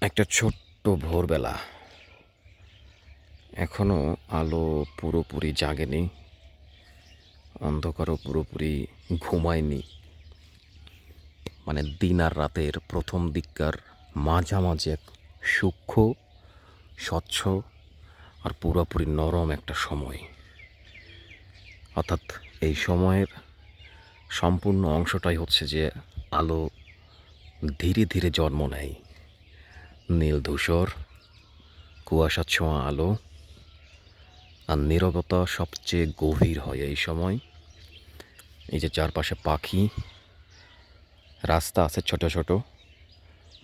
একটা ছোট্ট ভোরবেলা, এখনো আলো পুরোপুরি জাগেনি, অন্ধকারও পুরোপুরি ঘুমায়নি। মানে দিন আর রাতের প্রথম দিককার মাঝামাঝি এক সূক্ষ্ম, স্বচ্ছ আর পুরোপুরি নরম একটা সময়। অর্থাৎ এই সময়ের সম্পূর্ণ অংশটাই হচ্ছে যে আলো ধীরে ধীরে জন্ম নেয়। নীল ধূসর, কুয়াশা ছোঁয়া আলো, আর নীরবতা সবচেয়ে গভীর হয় এই সময়। এই যে চারপাশে পাখি, রাস্তা আছে ছোট ছোট,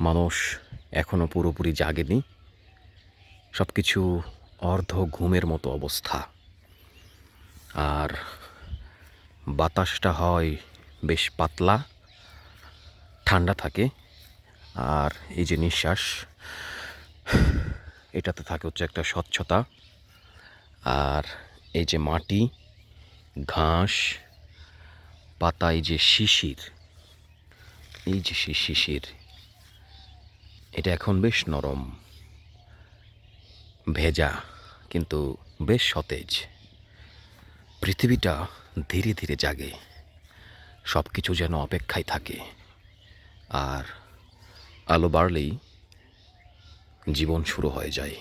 মানুষ এখনো পুরোপুরি জাগেনি, সব কিছু অর্ধ ঘুমের মতো অবস্থা। আর বাতাসটা হয় বেশ পাতলা, ঠান্ডা থাকে। আর এই যে নিঃশ্বাস, এটাতে থাকে হচ্ছে একটা স্বচ্ছতা। আর এই যে মাটি, ঘাস, পাতায় যে শিশির, এই যে শিশির, এটা এখন বেশ নরম, ভেজা, কিন্তু বেশ সতেজ। পৃথিবীটা ধীরে ধীরে জাগে, সব কিছু যেন অপেক্ষায় থাকে। আর আলো বাড়লেই জীবন শুরু হয়ে যায়।